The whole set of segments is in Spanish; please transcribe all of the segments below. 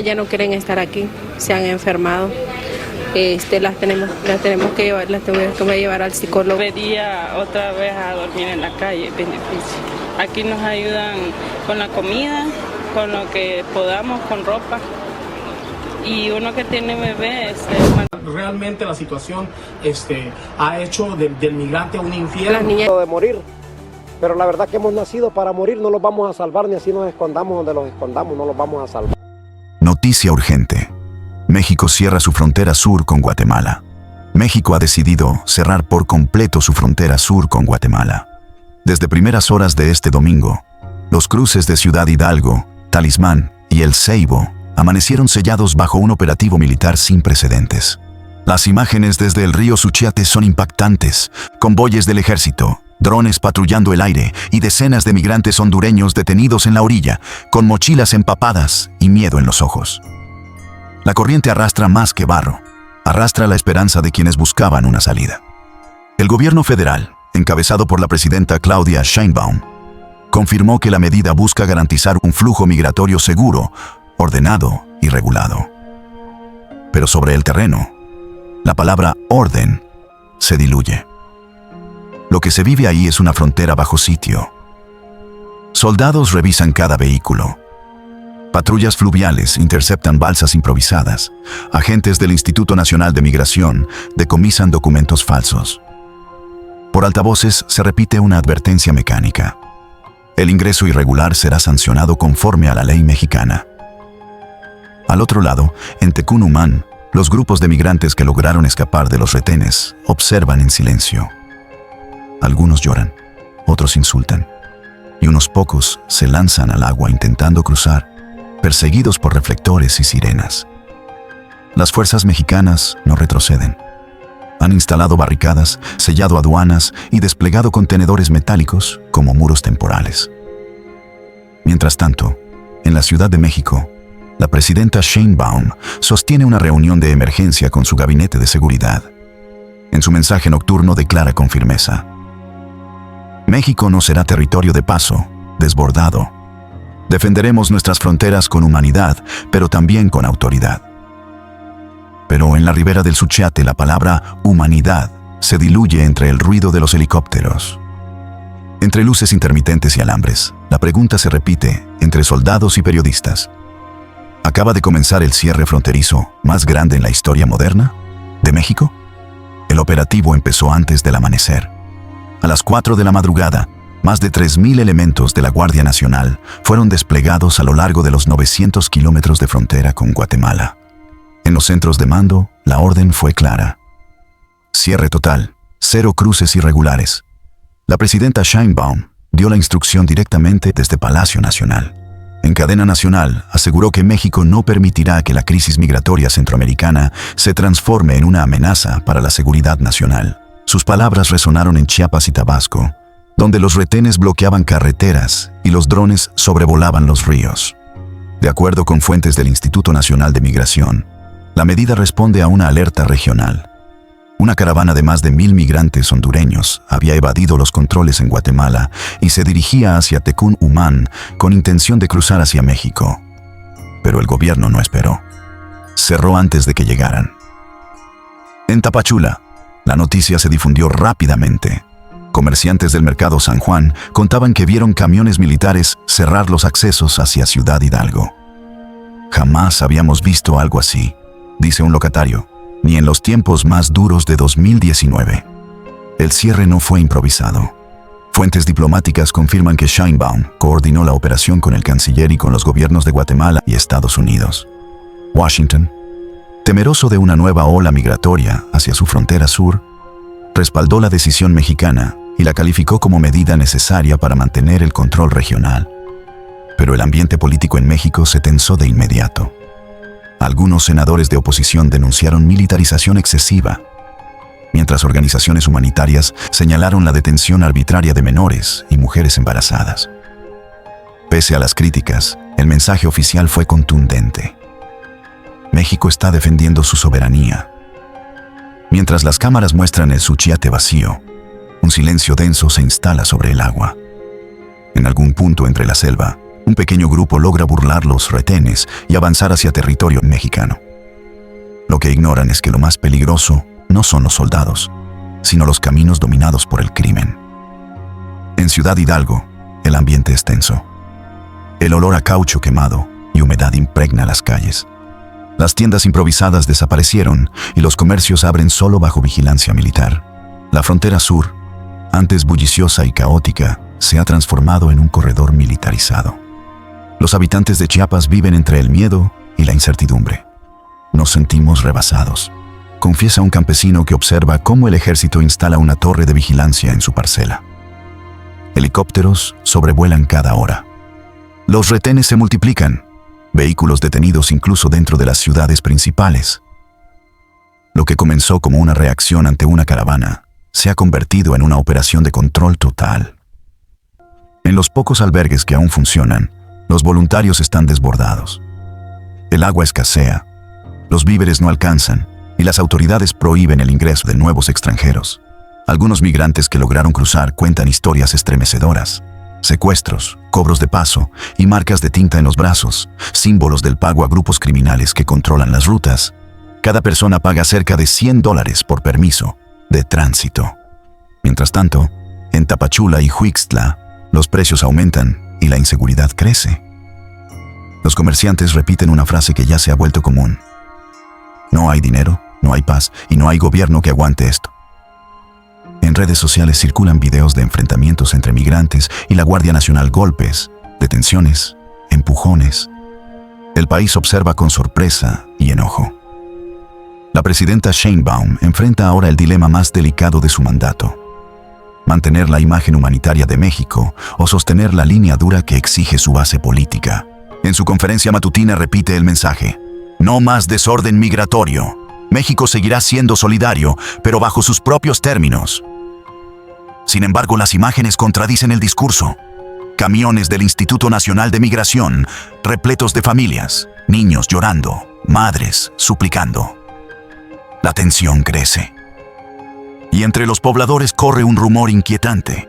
Ya no quieren estar aquí, se han enfermado. Las tenemos que llevar, las tengo que llevar al psicólogo. Debería otra vez a dormir en la calle, es bien difícil. Aquí nos ayudan con la comida, con lo que podamos, con ropa. Y uno que tiene bebés. Realmente la situación ha hecho del migrante un infierno. Las niñas de morir, pero la verdad que hemos nacido para morir, no los vamos a salvar, ni así nos escondamos donde los escondamos, no los vamos a salvar. Noticia urgente. México cierra su frontera sur con Guatemala. México ha decidido cerrar por completo su frontera sur con Guatemala. Desde primeras horas de este domingo, los cruces de Ciudad Hidalgo, Talismán y El Ceibo amanecieron sellados bajo un operativo militar sin precedentes. Las imágenes desde el río Suchiate son impactantes: convoyes del ejército, drones patrullando el aire y decenas de migrantes hondureños detenidos en la orilla, con mochilas empapadas y miedo en los ojos. La corriente arrastra más que barro, arrastra la esperanza de quienes buscaban una salida. El gobierno federal, encabezado por la presidenta Claudia Sheinbaum, confirmó que la medida busca garantizar un flujo migratorio seguro, ordenado y regulado. Pero sobre el terreno, la palabra orden se diluye. Lo que se vive ahí es una frontera bajo sitio. Soldados revisan cada vehículo. Patrullas fluviales interceptan balsas improvisadas. Agentes del Instituto Nacional de Migración decomisan documentos falsos. Por altavoces se repite una advertencia mecánica: el ingreso irregular será sancionado conforme a la ley mexicana. Al otro lado, en Tecún Umán, los grupos de migrantes que lograron escapar de los retenes observan en silencio. Algunos lloran, otros insultan, y unos pocos se lanzan al agua intentando cruzar, perseguidos por reflectores y sirenas. Las fuerzas mexicanas no retroceden. Han instalado barricadas, sellado aduanas y desplegado contenedores metálicos como muros temporales. Mientras tanto, en la Ciudad de México, la presidenta Sheinbaum sostiene una reunión de emergencia con su gabinete de seguridad. En su mensaje nocturno declara con firmeza: México no será territorio de paso, desbordado. Defenderemos nuestras fronteras con humanidad, pero también con autoridad. Pero en la ribera del Suchiate la palabra humanidad se diluye entre el ruido de los helicópteros. Entre luces intermitentes y alambres, la pregunta se repite entre soldados y periodistas: ¿acaba de comenzar el cierre fronterizo más grande en la historia moderna de México? El operativo empezó antes del amanecer. A las 4 de la madrugada, más de 3.000 elementos de la Guardia Nacional fueron desplegados a lo largo de los 900 kilómetros de frontera con Guatemala. En los centros de mando, la orden fue clara: cierre total, 0 cruces irregulares. La presidenta Sheinbaum dio la instrucción directamente desde Palacio Nacional. En cadena nacional, aseguró que México no permitirá que la crisis migratoria centroamericana se transforme en una amenaza para la seguridad nacional. Sus palabras resonaron en Chiapas y Tabasco, donde los retenes bloqueaban carreteras y los drones sobrevolaban los ríos. De acuerdo con fuentes del Instituto Nacional de Migración, la medida responde a una alerta regional. Una caravana de más de 1.000 migrantes hondureños había evadido los controles en Guatemala y se dirigía hacia Tecún Umán con intención de cruzar hacia México. Pero el gobierno no esperó. Cerró antes de que llegaran. En Tapachula, la noticia se difundió rápidamente. Comerciantes del mercado San Juan contaban que vieron camiones militares cerrar los accesos hacia Ciudad Hidalgo. Jamás habíamos visto algo así, dice un locatario, ni en los tiempos más duros de 2019. El cierre no fue improvisado. Fuentes diplomáticas confirman que Sheinbaum coordinó la operación con el canciller y con los gobiernos de Guatemala y Estados Unidos. Washington, temeroso de una nueva ola migratoria hacia su frontera sur, respaldó la decisión mexicana y la calificó como medida necesaria para mantener el control regional. Pero el ambiente político en México se tensó de inmediato. Algunos senadores de oposición denunciaron militarización excesiva, mientras organizaciones humanitarias señalaron la detención arbitraria de menores y mujeres embarazadas. Pese a las críticas, el mensaje oficial fue contundente: México está defendiendo su soberanía. Mientras las cámaras muestran el Suchiate vacío, un silencio denso se instala sobre el agua. En algún punto entre la selva, un pequeño grupo logra burlar los retenes y avanzar hacia territorio mexicano. Lo que ignoran es que lo más peligroso no son los soldados, sino los caminos dominados por el crimen. En Ciudad Hidalgo, el ambiente es tenso. El olor a caucho quemado y humedad impregna las calles. Las tiendas improvisadas desaparecieron y los comercios abren solo bajo vigilancia militar. La frontera sur, antes bulliciosa y caótica, se ha transformado en un corredor militarizado. Los habitantes de Chiapas viven entre el miedo y la incertidumbre. Nos sentimos rebasados, confiesa un campesino que observa cómo el ejército instala una torre de vigilancia en su parcela. Helicópteros sobrevuelan cada hora. Los retenes se multiplican, vehículos detenidos incluso dentro de las ciudades principales. Lo que comenzó como una reacción ante una caravana se ha convertido en una operación de control total. En los pocos albergues que aún funcionan, los voluntarios están desbordados. El agua escasea, los víveres no alcanzan y las autoridades prohíben el ingreso de nuevos extranjeros. Algunos migrantes que lograron cruzar cuentan historias estremecedoras. Secuestros, cobros de paso y marcas de tinta en los brazos, símbolos del pago a grupos criminales que controlan las rutas. Cada persona paga cerca de $100 por permiso de tránsito. Mientras tanto, en Tapachula y Huixtla, los precios aumentan y la inseguridad crece. Los comerciantes repiten una frase que ya se ha vuelto común. No hay dinero, no hay paz y no hay gobierno que aguante esto. En redes sociales circulan videos de enfrentamientos entre migrantes y la Guardia Nacional, golpes, detenciones, empujones. El país observa con sorpresa y enojo. La presidenta Sheinbaum enfrenta ahora el dilema más delicado de su mandato: mantener la imagen humanitaria de México o sostener la línea dura que exige su base política. En su conferencia matutina repite el mensaje: no más desorden migratorio. México seguirá siendo solidario, pero bajo sus propios términos. Sin embargo, las imágenes contradicen el discurso. Camiones del Instituto Nacional de Migración, repletos de familias, niños llorando, madres suplicando. La tensión crece. Y entre los pobladores corre un rumor inquietante.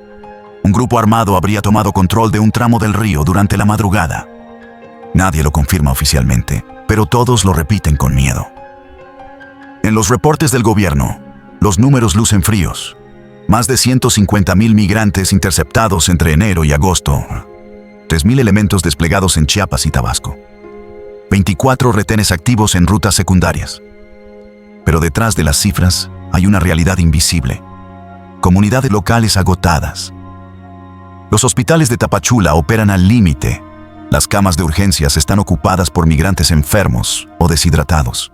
Un grupo armado habría tomado control de un tramo del río durante la madrugada. Nadie lo confirma oficialmente, pero todos lo repiten con miedo. En los reportes del gobierno, los números lucen fríos. Más de 150,000 migrantes interceptados entre enero y agosto. 3,000 elementos desplegados en Chiapas y Tabasco. 24 retenes activos en rutas secundarias. Pero detrás de las cifras hay una realidad invisible. Comunidades locales agotadas. Los hospitales de Tapachula operan al límite. Las camas de urgencias están ocupadas por migrantes enfermos o deshidratados.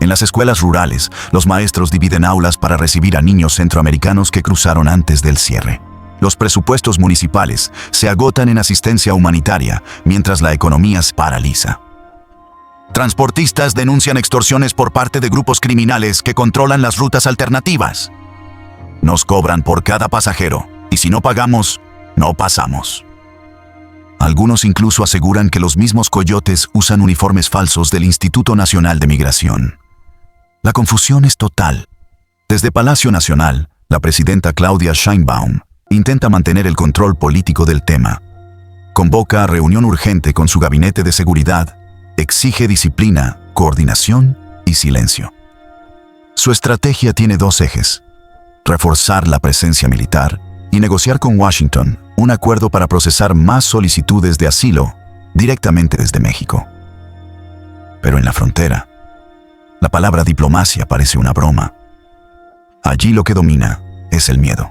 En las escuelas rurales, los maestros dividen aulas para recibir a niños centroamericanos que cruzaron antes del cierre. Los presupuestos municipales se agotan en asistencia humanitaria, mientras la economía se paraliza. Transportistas denuncian extorsiones por parte de grupos criminales que controlan las rutas alternativas. Nos cobran por cada pasajero, y si no pagamos, no pasamos. Algunos incluso aseguran que los mismos coyotes usan uniformes falsos del Instituto Nacional de Migración. La confusión es total. Desde Palacio Nacional, la presidenta Claudia Sheinbaum intenta mantener el control político del tema. Convoca a reunión urgente con su gabinete de seguridad, exige disciplina, coordinación y silencio. Su estrategia tiene dos ejes: reforzar la presencia militar y negociar con Washington un acuerdo para procesar más solicitudes de asilo directamente desde México. Pero en la frontera, la palabra diplomacia parece una broma. Allí lo que domina es el miedo.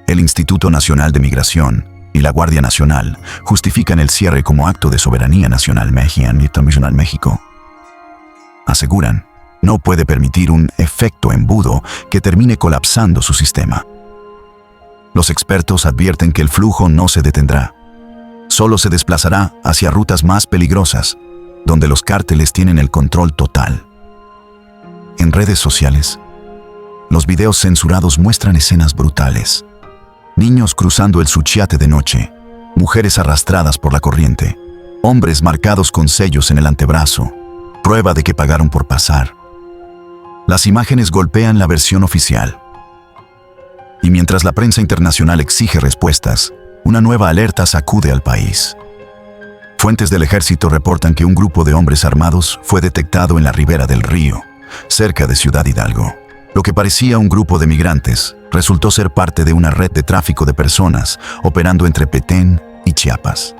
El Instituto Nacional de Migración y la Guardia Nacional justifican el cierre como acto de soberanía nacional México. Aseguran, no puede permitir un efecto embudo que termine colapsando su sistema. Los expertos advierten que el flujo no se detendrá. Solo se desplazará hacia rutas más peligrosas, donde los cárteles tienen el control total. En redes sociales, los videos censurados muestran escenas brutales. Niños cruzando el Suchiate de noche, mujeres arrastradas por la corriente, hombres marcados con sellos en el antebrazo, prueba de que pagaron por pasar. Las imágenes golpean la versión oficial. Y mientras la prensa internacional exige respuestas, Una nueva alerta sacude al país. Fuentes del ejército reportan que un grupo de hombres armados fue detectado en la ribera del río, cerca de Ciudad Hidalgo. Lo que parecía un grupo de migrantes resultó ser parte de una red de tráfico de personas operando entre Petén y Chiapas.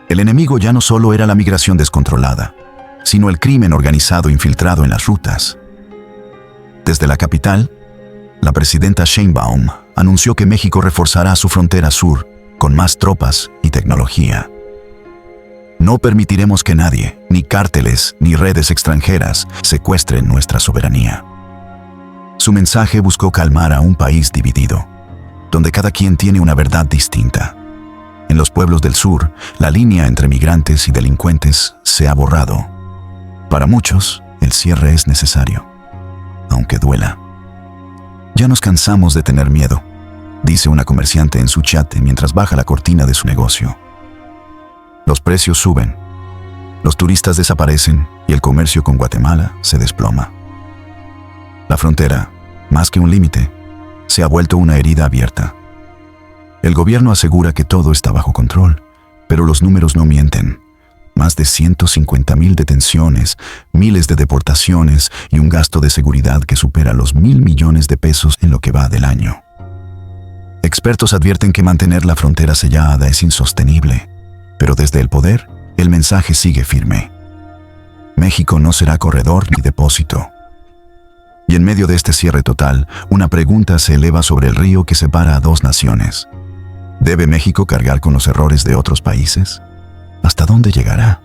El enemigo ya no solo era la migración descontrolada, sino el crimen organizado infiltrado en las rutas. Desde la capital, la presidenta Sheinbaum anunció que México reforzará su frontera sur con más tropas y tecnología. No permitiremos que nadie, ni cárteles, ni redes extranjeras, secuestren nuestra soberanía. Su mensaje buscó calmar a un país dividido, donde cada quien tiene una verdad distinta. En los pueblos del sur, la línea entre migrantes y delincuentes se ha borrado. Para muchos, el cierre es necesario, aunque duela. Ya nos cansamos de tener miedo, dice una comerciante en su chat mientras baja la cortina de su negocio. Los precios suben, los turistas desaparecen y el comercio con Guatemala se desploma. La frontera, más que un límite, se ha vuelto una herida abierta. El gobierno asegura que todo está bajo control, pero los números no mienten. Más de 150,000 detenciones, miles de deportaciones y un gasto de seguridad que supera los 1,000 millones de pesos en lo que va del año. Expertos advierten que mantener la frontera sellada es insostenible, pero desde el poder, el mensaje sigue firme. México no será corredor ni depósito. Y en medio de este cierre total, una pregunta se eleva sobre el río que separa a dos naciones. ¿Debe México cargar con los errores de otros países? ¿Hasta dónde llegará?